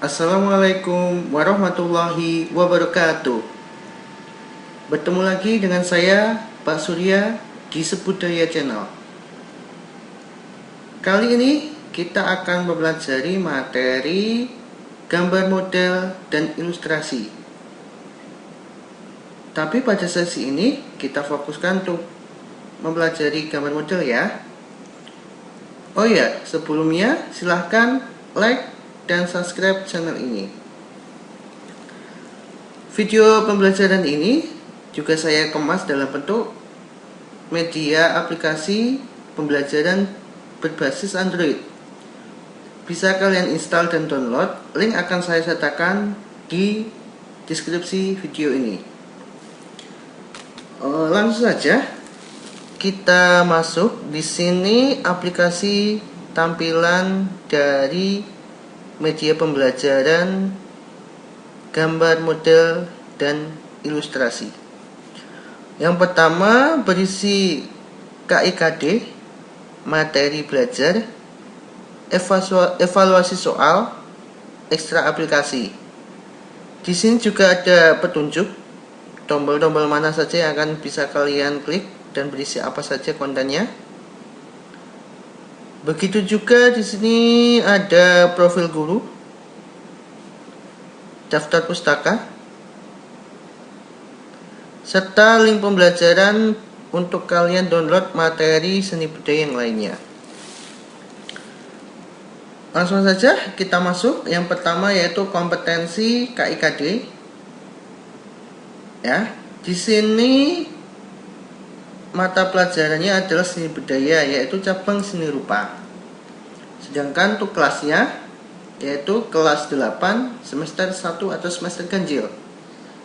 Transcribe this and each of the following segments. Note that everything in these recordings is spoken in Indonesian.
Assalamualaikum warahmatullahi wabarakatuh. Bertemu lagi dengan saya, Pak Surya, di Sebudaya Channel. Kali ini kita akan mempelajari materi gambar model dan ilustrasi. Tapi pada sesi ini kita fokuskan untuk mempelajari gambar model ya. Oh ya, sebelumnya silahkan like dan subscribe channel ini. Video pembelajaran ini juga saya kemas dalam bentuk media aplikasi pembelajaran berbasis Android. Bisa kalian install dan download, link akan saya sertakan di deskripsi video ini. Langsung saja kita masuk. Di sini aplikasi tampilan dari media pembelajaran gambar model dan ilustrasi. Yang pertama berisi KIKD, materi belajar, evaluasi soal, ekstra aplikasi. Di sini juga ada petunjuk tombol-tombol mana saja yang akan bisa kalian klik dan berisi apa saja kontennya. Begitu juga di sini ada profil guru, daftar pustaka, serta link pembelajaran untuk kalian download materi seni budaya yang lainnya. Langsung saja kita masuk. Yang pertama yaitu kompetensi KIKD. Ya, di sini mata pelajarannya adalah seni budaya, yaitu cabang seni rupa. Sedangkan untuk kelasnya yaitu kelas 8 semester 1 atau semester ganjil.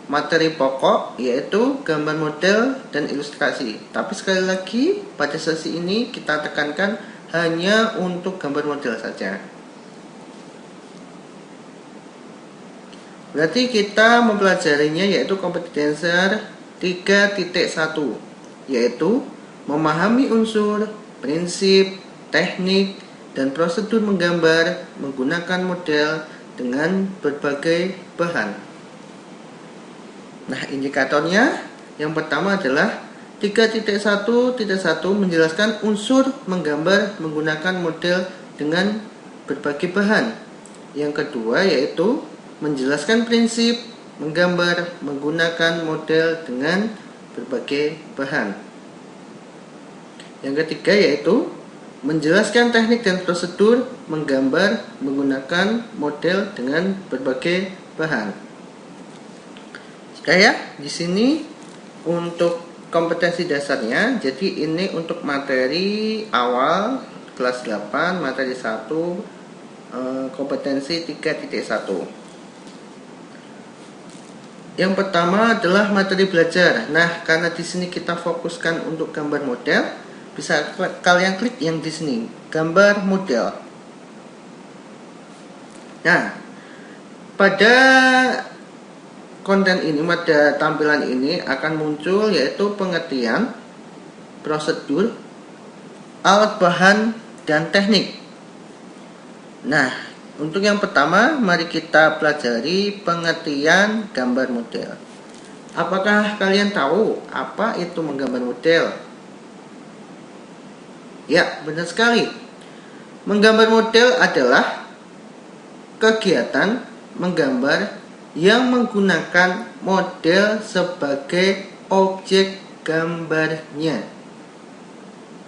Materi pokok yaitu gambar model dan ilustrasi. Tapi sekali lagi pada sesi ini kita tekankan hanya untuk gambar model saja. Berarti kita mempelajarinya yaitu kompetensi 3.1, yaitu memahami unsur, prinsip, teknik, dan prosedur menggambar menggunakan model dengan berbagai bahan. Nah, indikatornya yang pertama adalah 3.1.1 menjelaskan unsur menggambar menggunakan model dengan berbagai bahan. Yang kedua yaitu menjelaskan prinsip menggambar menggunakan model dengan berbagai bahan. Yang ketiga yaitu menjelaskan teknik dan prosedur menggambar menggunakan model dengan berbagai bahan. Kayak di sini untuk kompetensi dasarnya, jadi ini untuk materi awal kelas 8, materi 1, kompetensi 3.1. Yang pertama adalah materi belajar. Nah, karena di sini kita fokuskan untuk gambar model, bisa kalian klik yang di sini, gambar model. Nah, pada konten ini, pada tampilan ini akan muncul yaitu pengertian, prosedur, alat bahan, dan teknik. Nah, untuk yang pertama mari kita pelajari pengertian gambar model. Apakah kalian tahu apa itu menggambar model? Ya, benar sekali. Menggambar model adalah kegiatan menggambar yang menggunakan model sebagai objek gambarnya.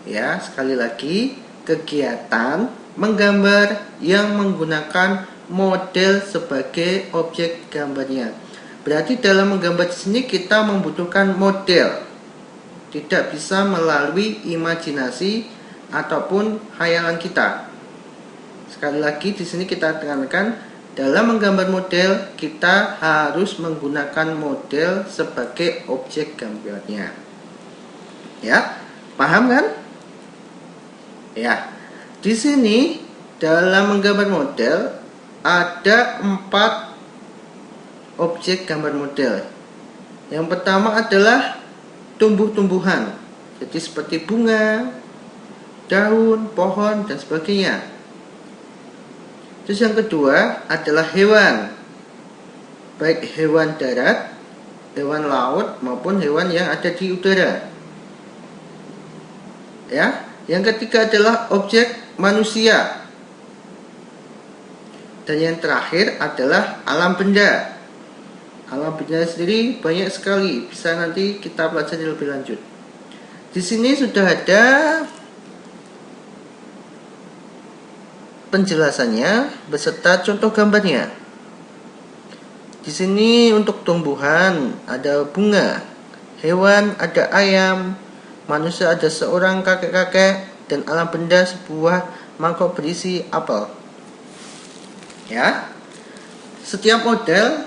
Ya, sekali lagi, kegiatan menggambar yang menggunakan model sebagai objek gambarnya. Berarti dalam menggambar di sini kita membutuhkan model. Tidak bisa melalui imajinasi ataupun khayalan kita. Sekali lagi di sini kita tekankan, dalam menggambar model, kita harus menggunakan model sebagai objek gambarnya. Ya, paham kan? Ya, di sini dalam menggambar model ada 4 objek gambar model. Yang pertama adalah tumbuh-tumbuhan, jadi seperti bunga, daun, pohon, dan sebagainya. Terus yang kedua adalah hewan, baik hewan darat, hewan laut maupun hewan yang ada di udara. Ya, yang ketiga adalah objek manusia. Dan yang terakhir adalah alam benda. Alam benda sendiri banyak sekali, bisa nanti kita pelajari lebih lanjut. Di sini sudah ada penjelasannya beserta contoh gambarnya. Di sini untuk tumbuhan ada bunga, hewan ada ayam, manusia ada seorang kakek-kakek, dan alam benda sebuah mangkok berisi apel. Ya, setiap model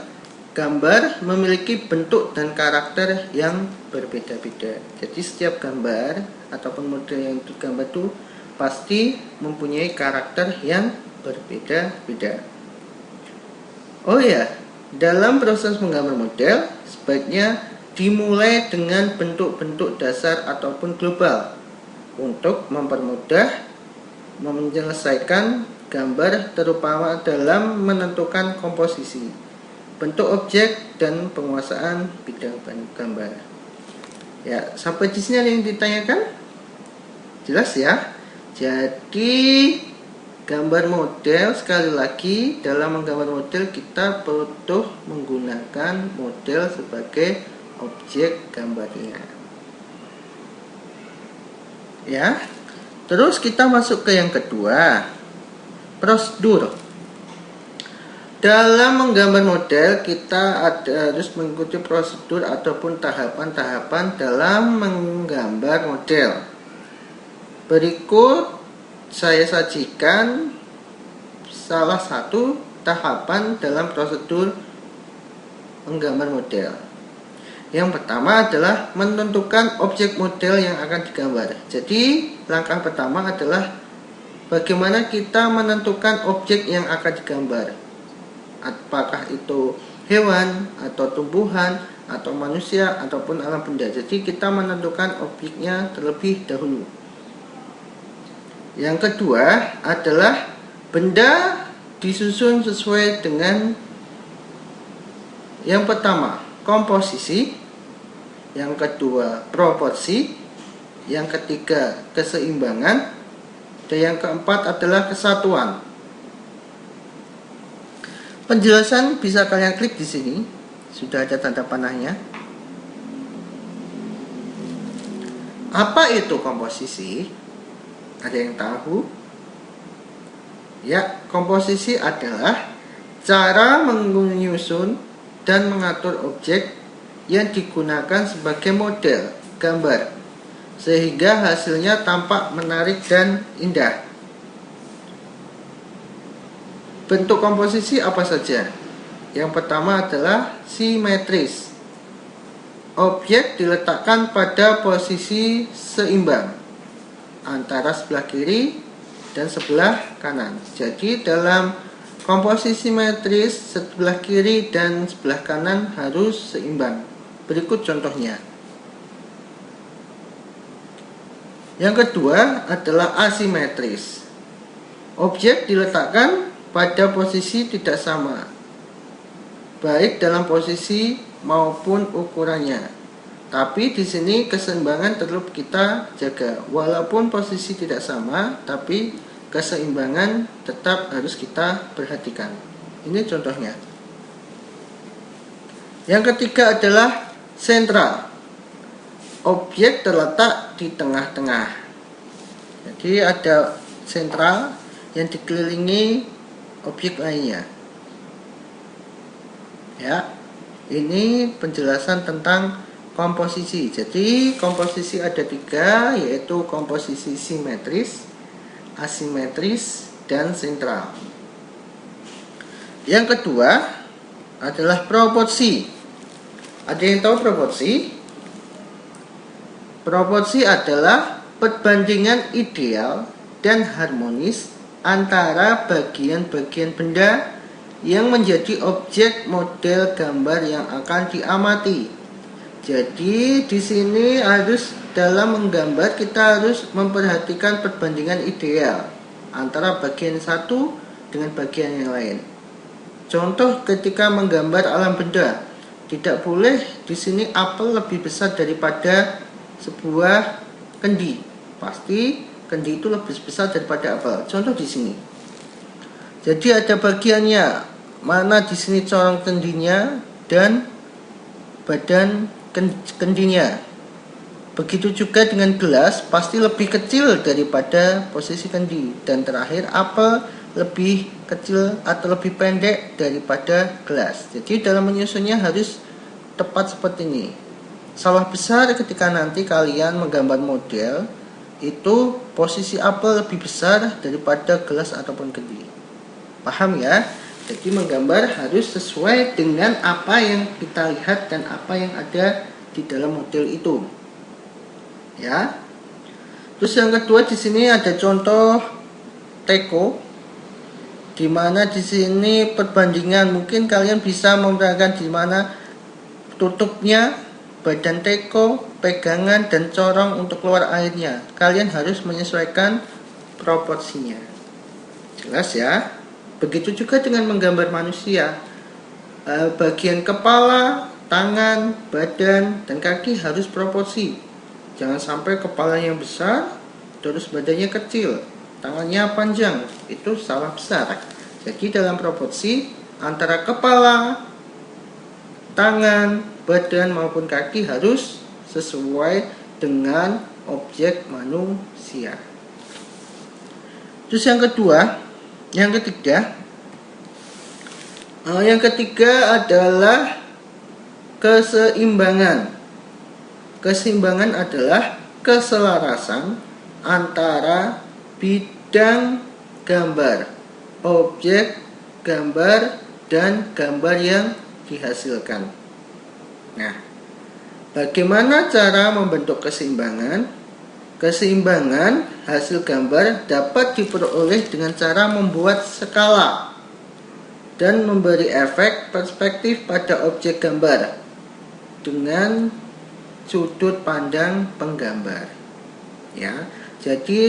gambar memiliki bentuk dan karakter yang berbeda-beda. Jadi setiap gambar ataupun model yang digambar itu pasti mempunyai karakter yang berbeda-beda. Oh ya, dalam proses menggambar model sebaiknya dimulai dengan bentuk-bentuk dasar ataupun global untuk mempermudah menyelesaikan gambar, terutama dalam menentukan komposisi, bentuk objek, dan penguasaan bidang gambar. Ya, sampai di sini ada yang ditanyakan? Jelas ya? Jadi gambar model, sekali lagi dalam menggambar model kita butuh menggunakan model sebagai objek gambarnya. Ya. Terus kita masuk ke yang kedua, prosedur. Dalam menggambar model kita harus mengikuti prosedur ataupun tahapan-tahapan dalam menggambar model. Berikut saya sajikan salah satu tahapan dalam prosedur menggambar model. Yang pertama adalah menentukan objek model yang akan digambar. Jadi langkah pertama adalah bagaimana kita menentukan objek yang akan digambar. Apakah itu hewan atau tumbuhan atau manusia ataupun alam benda. Jadi kita menentukan objeknya terlebih dahulu. Yang kedua adalah benda disusun sesuai dengan yang pertama komposisi, yang kedua proporsi, yang ketiga keseimbangan, dan yang keempat adalah kesatuan. Penjelasan bisa kalian klik di sini, sudah ada tanda panahnya. Apa itu komposisi? Ada yang tahu? Ya, komposisi adalah cara menyusun dan mengatur objek yang digunakan sebagai model gambar sehingga hasilnya tampak menarik dan indah. Bentuk komposisi apa saja? Yang pertama adalah simetris. Objek diletakkan pada posisi seimbang antara sebelah kiri dan sebelah kanan. Jadi dalam komposisi simetris sebelah kiri dan sebelah kanan harus seimbang. Berikut contohnya. Yang kedua adalah asimetris. Objek diletakkan pada posisi tidak sama, baik dalam posisi maupun ukurannya. Tapi di sini keseimbangan tetap kita jaga. Walaupun posisi tidak sama, tapi keseimbangan tetap harus kita perhatikan. Ini contohnya. Yang ketiga adalah sentral. Objek terletak di tengah-tengah. Jadi ada sentral yang dikelilingi objek lainnya. Ya, ini penjelasan tentang komposisi. Jadi komposisi ada 3, yaitu komposisi simetris, asimetris, dan sentral. Yang kedua adalah proporsi. Ada yang tahu proporsi? Proporsi adalah perbandingan ideal dan harmonis antara bagian-bagian benda yang menjadi objek model gambar yang akan diamati. Jadi di sini harus dalam menggambar kita harus memperhatikan perbandingan ideal antara bagian satu dengan bagian yang lain. Contoh ketika menggambar alam benda, tidak boleh di sini apel lebih besar daripada sebuah kendi. Pasti kendi itu lebih besar daripada apel. Contoh di sini. Jadi ada bagiannya, mana di sini corong kendinya dan badan kendinya. Begitu juga dengan gelas, pasti lebih kecil daripada posisi kendi. Dan terakhir, apel lebih kecil atau lebih pendek daripada gelas. Jadi dalam menyusunnya harus tepat seperti ini. Salah besar ketika nanti kalian menggambar model, itu posisi apel lebih besar daripada gelas ataupun kendi. Paham ya? Jadi menggambar harus sesuai dengan apa yang kita lihat dan apa yang ada di dalam model itu. Ya. Terus yang kedua di sini ada contoh teko, di mana di sini perbandingan mungkin kalian bisa memperhatikan di mana tutupnya, badan teko, pegangan dan corong untuk keluar airnya. Kalian harus menyesuaikan proporsinya. Jelas ya? Begitu juga dengan menggambar manusia. Bagian kepala, tangan, badan dan kaki harus proporsi. Jangan sampai kepala yang besar terus badannya kecil, tangannya panjang, itu salah besar. Jadi dalam proporsi antara kepala, tangan, badan maupun kaki harus sesuai dengan objek manusia. Terus yang ketiga adalah keseimbangan. Keseimbangan adalah keselarasan antara bidang gambar, objek gambar, dan gambar yang dihasilkan. Nah, bagaimana cara membentuk keseimbangan? Keseimbangan hasil gambar dapat diperoleh dengan cara membuat skala dan memberi efek perspektif pada objek gambar dengan sudut pandang penggambar. Ya, jadi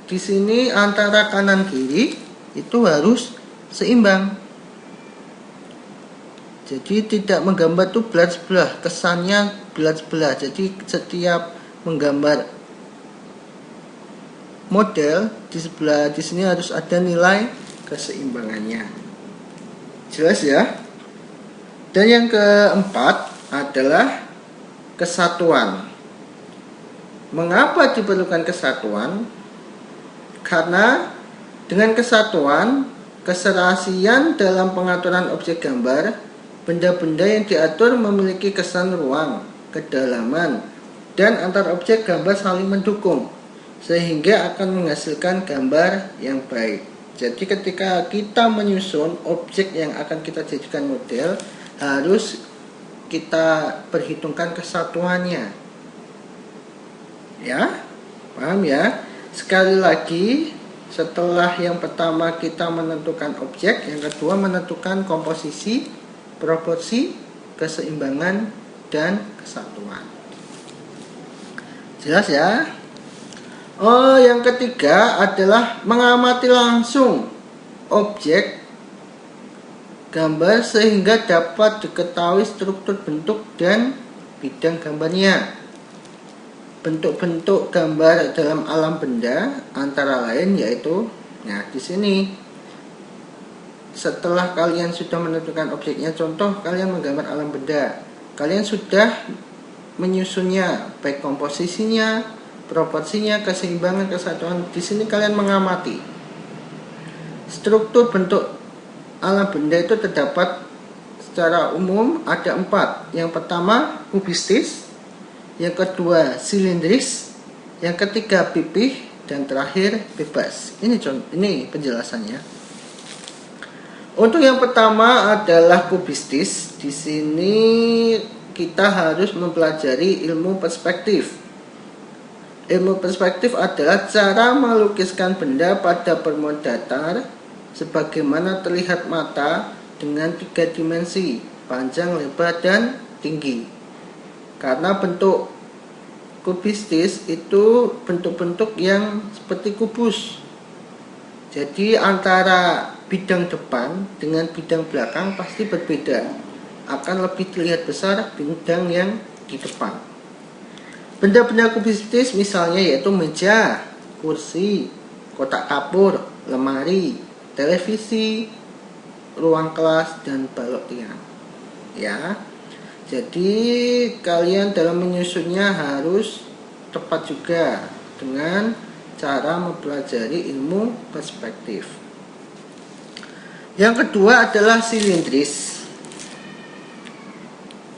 di sini antara kanan kiri itu harus seimbang. Jadi tidak menggambar itu belah sebelah, kesannya belah sebelah. Jadi setiap menggambar model di sebelah di sini harus ada nilai keseimbangannya. Jelas ya? Dan yang keempat adalah kesatuan. Mengapa diperlukan kesatuan? Karena dengan kesatuan, keserasian dalam pengaturan objek gambar, benda-benda yang diatur memiliki kesan ruang, kedalaman, dan antar objek gambar saling mendukung, sehingga akan menghasilkan gambar yang baik. Jadi ketika kita menyusun objek yang akan kita jadikan model, harus kita perhitungkan kesatuannya. Ya, paham ya? Sekali lagi, setelah yang pertama kita menentukan objek, yang kedua menentukan komposisi, proporsi, keseimbangan, dan kesatuan. Jelas ya? Oh, yang ketiga adalah mengamati langsung objek gambar sehingga dapat diketahui struktur bentuk dan bidang gambarnya. Bentuk-bentuk gambar dalam alam benda antara lain yaitu, nah di sini setelah kalian sudah menentukan objeknya, contoh kalian menggambar alam benda, kalian sudah menyusunnya baik komposisinya, proporsinya, keseimbangan, kesatuan. Di sini kalian mengamati struktur bentuk alam benda itu terdapat secara umum ada 4. Yang pertama kubistis, yang kedua silindris, yang ketiga pipih, dan terakhir bebas. Ini penjelasannya. Untuk yang pertama adalah kubistis. Di sini kita harus mempelajari ilmu perspektif. Ilmu perspektif adalah cara melukiskan benda pada permukaan datar sebagaimana terlihat mata dengan 3 dimensi, panjang, lebar, dan tinggi. Karena bentuk kubistis itu bentuk-bentuk yang seperti kubus. Jadi antara bidang depan dengan bidang belakang pasti berbeda. Akan lebih terlihat besar bidang yang di depan. Benda-benda kubistis misalnya yaitu meja, kursi, kotak kapur, lemari, televisi, ruang kelas, dan balok tiang. Ya, jadi kalian dalam menyusunnya harus tepat juga dengan cara mempelajari ilmu perspektif. Yang kedua adalah silindris.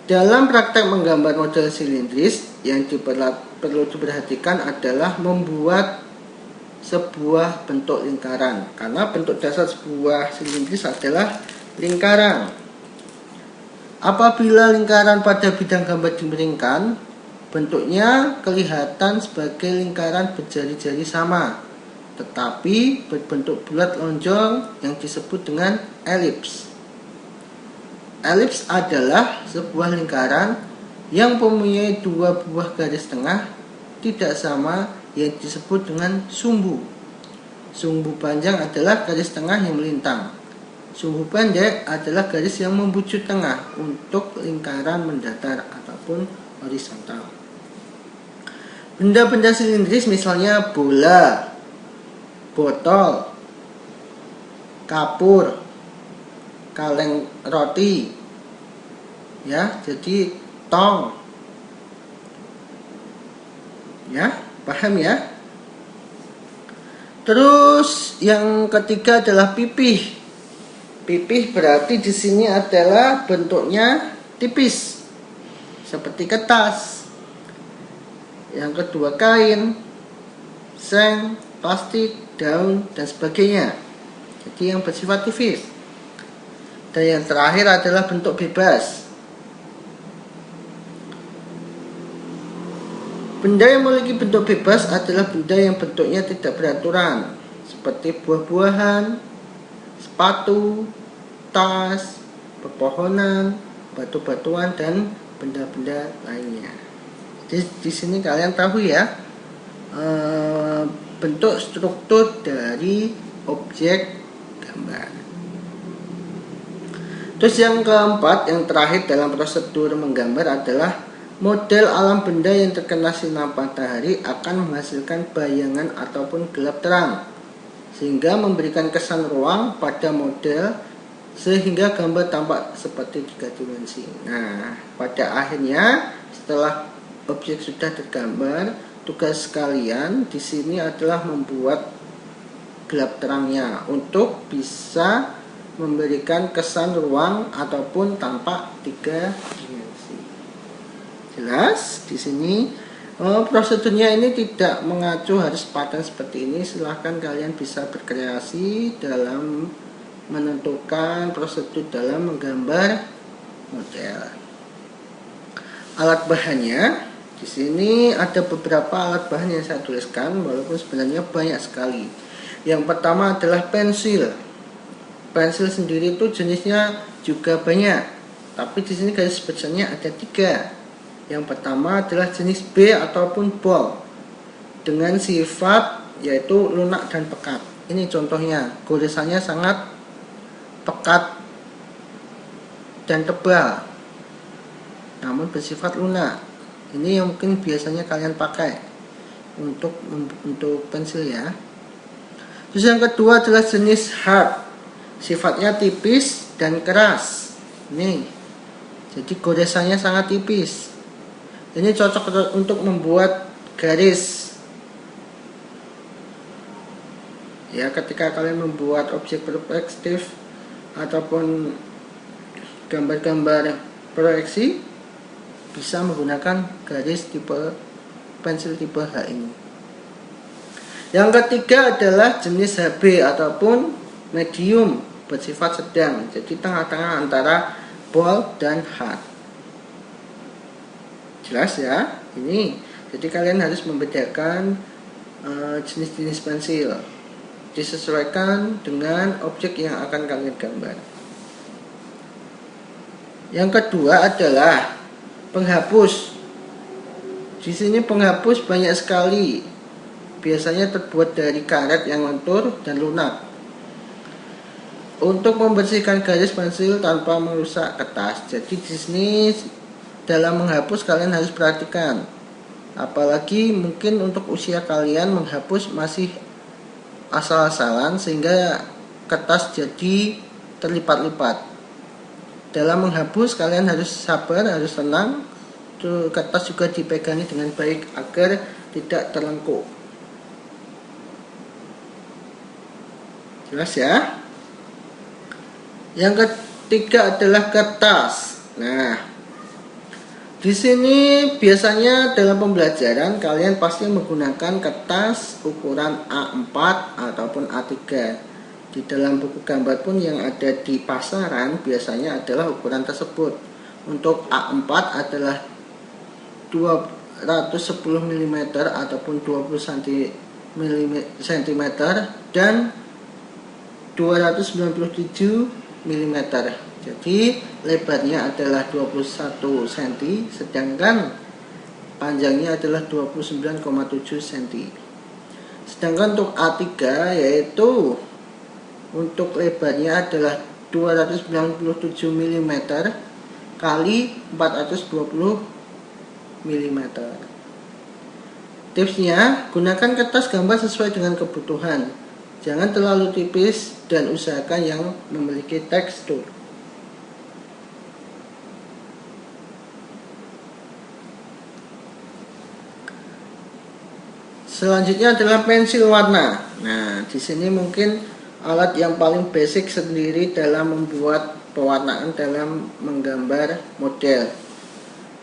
Dalam praktek menggambar model silindris, yang perlu diperhatikan adalah membuat sebuah bentuk lingkaran, karena bentuk dasar sebuah silindris adalah lingkaran. Apabila lingkaran pada bidang gambar dimiringkan, bentuknya kelihatan sebagai lingkaran berjari-jari sama, tetapi berbentuk bulat lonjong yang disebut dengan elips. Elips adalah sebuah lingkaran yang mempunyai dua buah garis tengah tidak sama yang disebut dengan sumbu. Sumbu panjang adalah garis tengah yang melintang. Sumbu pendek adalah garis yang membujur tengah untuk lingkaran mendatar ataupun horizontal. Benda-benda silindris misalnya bola, botol, kapur, kaleng roti, ya, jadi tong, ya, paham ya? Terus yang ketiga adalah pipih. Pipih berarti di sini adalah bentuknya tipis, seperti kertas. Yang kedua kain, seng, plastik, daun, dan sebagainya. Jadi yang bersifat tipis. Dan yang terakhir adalah bentuk bebas. Benda yang memiliki bentuk bebas adalah benda yang bentuknya tidak beraturan, seperti buah-buahan, sepatu, tas, pepohonan, batu-batuan, dan benda-benda lainnya. Jadi di sini kalian tahu ya bentuk struktur dari objek gambar. Terus yang keempat, yang terakhir dalam prosedur menggambar adalah model alam benda yang terkena sinar matahari akan menghasilkan bayangan ataupun gelap terang, sehingga memberikan kesan ruang pada model sehingga gambar tampak seperti 3 dimensi. Nah, pada akhirnya setelah objek sudah tergambar, tugas kalian di sini adalah membuat gelap terangnya untuk bisa memberikan kesan ruang ataupun tampak 3 dimensi. Jelas di sini prosedurnya ini tidak mengacu harus pattern seperti ini. Silahkan kalian bisa berkreasi dalam menentukan prosedur dalam menggambar model. Alat bahannya di sini ada beberapa alat bahan yang saya tuliskan, walaupun sebenarnya banyak sekali. Yang pertama adalah pensil. Pensil sendiri itu jenisnya juga banyak, tapi di sini garis besarnya ada 3. Yang pertama adalah jenis B ataupun ball dengan sifat yaitu lunak dan pekat. Ini contohnya, goresannya sangat pekat dan tebal, namun bersifat lunak. Ini yang mungkin biasanya kalian pakai untuk pensil ya. Terus yang kedua adalah jenis hard, sifatnya tipis dan keras. Nih, jadi goresannya sangat tipis. Ini cocok untuk membuat garis. Ya, ketika kalian membuat objek perspektif ataupun gambar-gambar proyeksi, bisa menggunakan garis tipe pensil tipe H ini. Yang ketiga adalah jenis HB ataupun medium, bersifat sedang, jadi tengah-tengah antara ball dan hard. Jelas ya ini. Jadi kalian harus membedakan jenis-jenis pensil, disesuaikan dengan objek yang akan kalian gambar. Yang kedua adalah penghapus. Di sini penghapus banyak sekali. Biasanya terbuat dari karet yang lentur dan lunak. untuk membersihkan garis pensil tanpa merusak kertas. Jadi di sini dalam menghapus kalian harus perhatikan. Apalagi mungkin untuk usia kalian menghapus masih asal-asalan sehingga kertas jadi terlipat-lipat. Dalam menghapus kalian harus sabar, harus tenang. Kertas juga dipegangi dengan baik agar tidak terlengkuk. Jelas ya? Yang ketiga adalah kertas. Nah, di sini biasanya dalam pembelajaran kalian pasti menggunakan kertas ukuran A4 ataupun A3. Di dalam buku gambar pun yang ada di pasaran biasanya adalah ukuran tersebut. Untuk A4 adalah 210 mm ataupun 20 cm dan 297 mm. Jadi lebarnya adalah 21 cm sedangkan panjangnya adalah 29,7 cm. Sedangkan untuk A3 yaitu untuk lebarnya adalah 297 mm kali 420 mm. Tipsnya, gunakan kertas gambar sesuai dengan kebutuhan. Jangan terlalu tipis dan usahakan yang memiliki tekstur. Selanjutnya adalah pensil warna. Nah, di sini mungkin alat yang paling basic sendiri dalam membuat pewarnaan dalam menggambar model.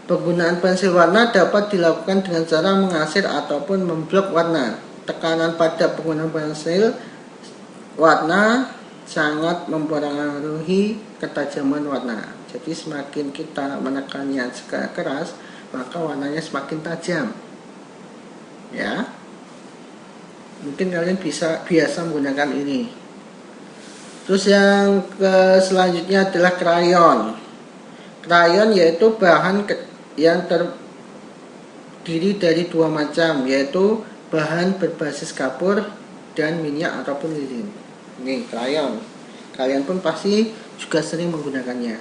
Penggunaan pensil warna dapat dilakukan dengan cara mengasir ataupun memblok warna. Tekanan pada penggunaan pensil warna sangat mempengaruhi ketajaman warna. Jadi semakin kita menekannya secara keras, maka warnanya semakin tajam. Ya. Mungkin kalian biasa menggunakan ini. Terus yang selanjutnya adalah krayon. Krayon yaitu bahan yang terdiri dari dua macam, yaitu bahan berbasis kapur dan minyak ataupun lilin. Ini krayon. Kalian pun pasti juga sering menggunakannya.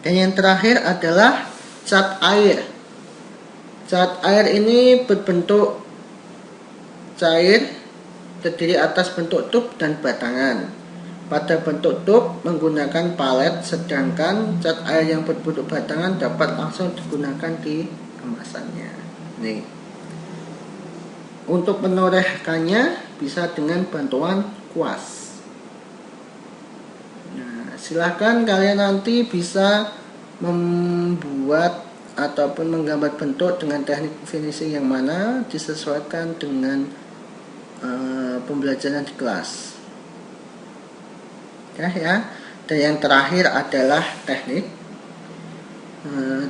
Dan yang terakhir adalah cat air. Cat air ini berbentuk cair, terdiri atas bentuk tub dan batangan. Pada bentuk tub menggunakan palet, sedangkan cat air yang berbentuk batangan dapat langsung digunakan di kemasannya. Nih. Untuk menorehkannya bisa dengan bantuan kuas. Nah, silahkan kalian nanti bisa membuat ataupun menggambar bentuk dengan teknik finishing yang mana disesuaikan dengan pembelajaran di kelas. Ya. Dan yang terakhir adalah teknik.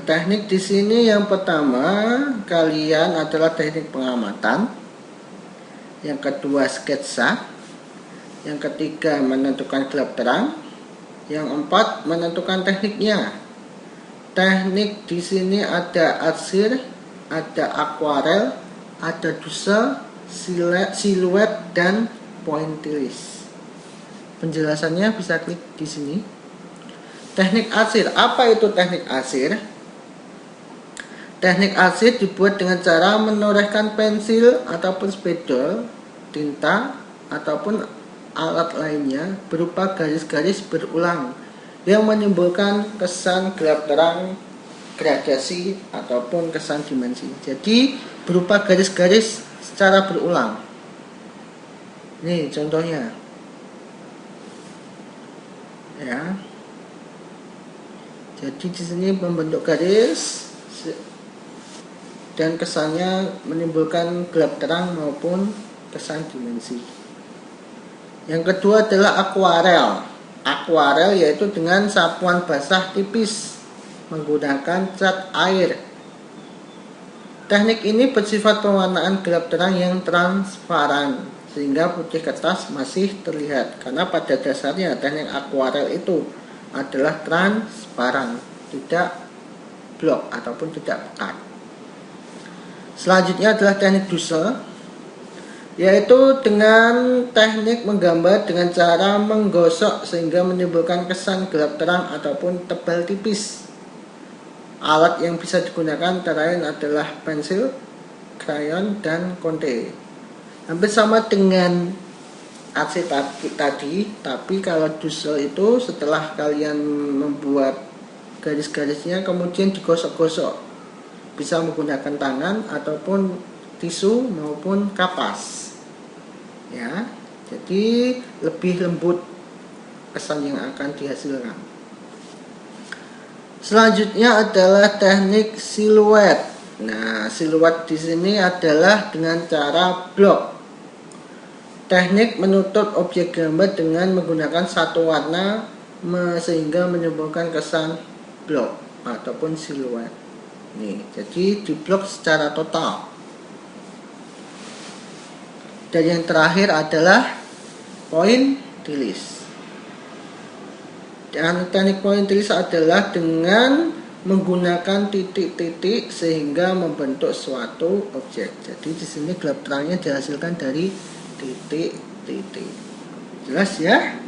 Teknik di sini yang pertama kalian adalah teknik pengamatan. Yang kedua sketsa. Yang ketiga menentukan gelap terang. Yang empat menentukan tekniknya. Teknik di sini ada arsir, ada akuarel, ada dusel, siluet dan pointillis. Penjelasannya bisa klik di sini. Teknik arsir. Apa itu teknik arsir? Teknik arsir dibuat dengan cara menorehkan pensil ataupun spidol, tinta ataupun alat lainnya berupa garis-garis berulang yang menimbulkan kesan gelap terang, gradasi ataupun kesan dimensi. Jadi berupa garis-garis secara berulang. Nih contohnya. Ya. Jadi di sini membentuk garis dan kesannya menimbulkan gelap terang maupun kesan dimensi. Yang kedua adalah akuarel. Akuarel yaitu dengan sapuan basah tipis menggunakan cat air. Teknik ini bersifat pewarnaan gelap terang yang transparan sehingga putih kertas masih terlihat, karena pada dasarnya teknik akuarel itu adalah transparan, tidak blok ataupun tidak pekat. Selanjutnya adalah teknik dusel. yaitu dengan teknik menggambar dengan cara menggosok sehingga menimbulkan kesan gelap terang ataupun tebal tipis. Alat yang bisa digunakan antara lain adalah pensil, krayon, dan konte. Hampir sama dengan aksi tadi, tapi kalau doodle itu setelah kalian membuat garis-garisnya kemudian digosok-gosok, bisa menggunakan tangan ataupun tisu maupun kapas. Ya, jadi lebih lembut kesan yang akan dihasilkan. Selanjutnya adalah teknik siluet. Nah, siluet di sini adalah dengan cara blok. Teknik menutup objek gambar dengan menggunakan satu warna sehingga menimbulkan kesan blok ataupun siluet. Nih, jadi diblok secara total. Dan yang terakhir adalah point release. Dan teknik point release adalah dengan menggunakan titik-titik sehingga membentuk suatu objek. Jadi di sini gelap terangnya dihasilkan dari titik-titik. Jelas ya?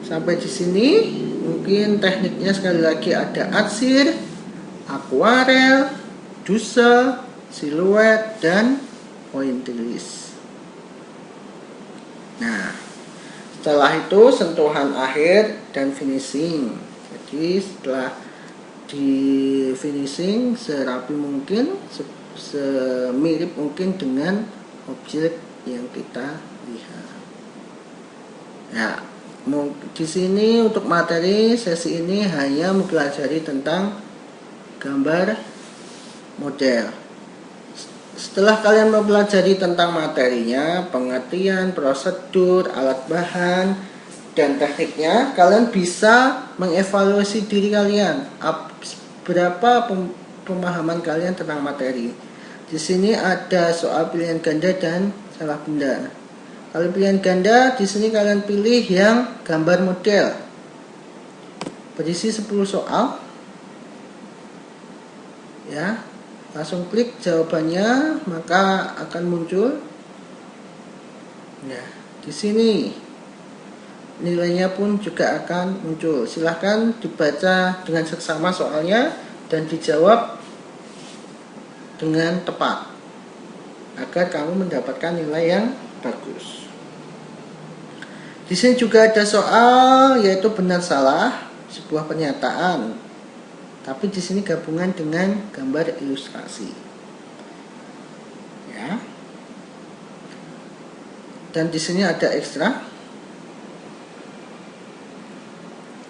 Sampai di sini mungkin tekniknya sekali lagi ada arsir, akuarel, doodle, siluet, dan point release. Nah, setelah itu sentuhan akhir dan finishing. Jadi setelah di finishing serapi mungkin, semirip mungkin dengan objek yang kita lihat. Ya, di sini untuk materi sesi ini hanya mempelajari tentang gambar model. Setelah kalian mempelajari tentang materinya, pengertian, prosedur, alat bahan, dan tekniknya, kalian bisa mengevaluasi diri kalian. Berapa pemahaman kalian tentang materi. Di sini ada soal pilihan ganda dan salah benda. Kalau pilihan ganda, di sini kalian pilih yang gambar model. Berisi 10 soal. Ya, langsung klik jawabannya, maka akan muncul. Ya, di sini nilainya pun juga akan muncul. Silahkan dibaca dengan seksama soalnya dan dijawab dengan tepat agar kamu mendapatkan nilai yang bagus. Di sini juga ada soal yaitu benar salah sebuah pernyataan. Tapi di sini gabungan dengan gambar ilustrasi. Ya. Dan di sini ada ekstra.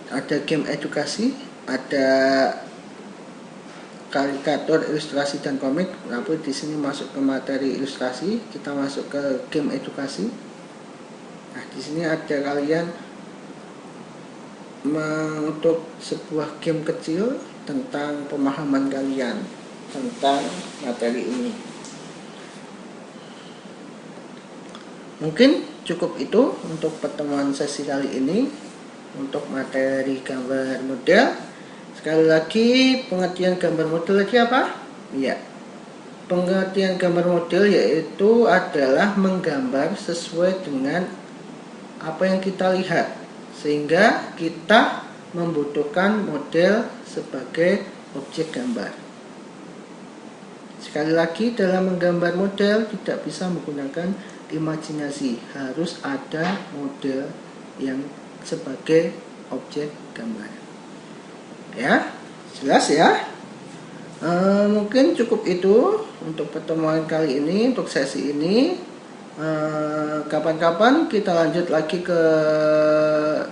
Ada game edukasi, ada karikatur, ilustrasi, dan komik. Lalu di sini masuk ke materi ilustrasi, kita masuk ke game edukasi. Nah, di sini ada kalian untuk sebuah game kecil tentang pemahaman kalian tentang materi ini. Mungkin cukup itu untuk pertemuan sesi kali ini untuk materi gambar model. Sekali lagi, pengertian gambar model tadi apa? Ya, pengertian gambar model yaitu adalah menggambar sesuai dengan apa yang kita lihat, sehingga kita membutuhkan model sebagai objek gambar. Sekali lagi, dalam menggambar model tidak bisa menggunakan imajinasi, harus ada model yang sebagai objek gambar. Ya, jelas ya. Mungkin cukup itu untuk pertemuan kali ini, untuk sesi ini. Kapan-kapan kita lanjut lagi ke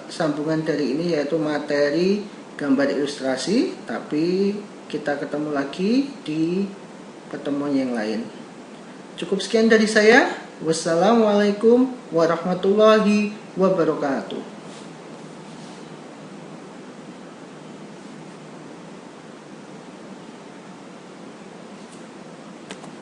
sambungan dari ini, yaitu materi gambar ilustrasi, tapi kita ketemu lagi di pertemuan yang lain. Cukup sekian dari saya. Wassalamualaikum warahmatullahi wabarakatuh.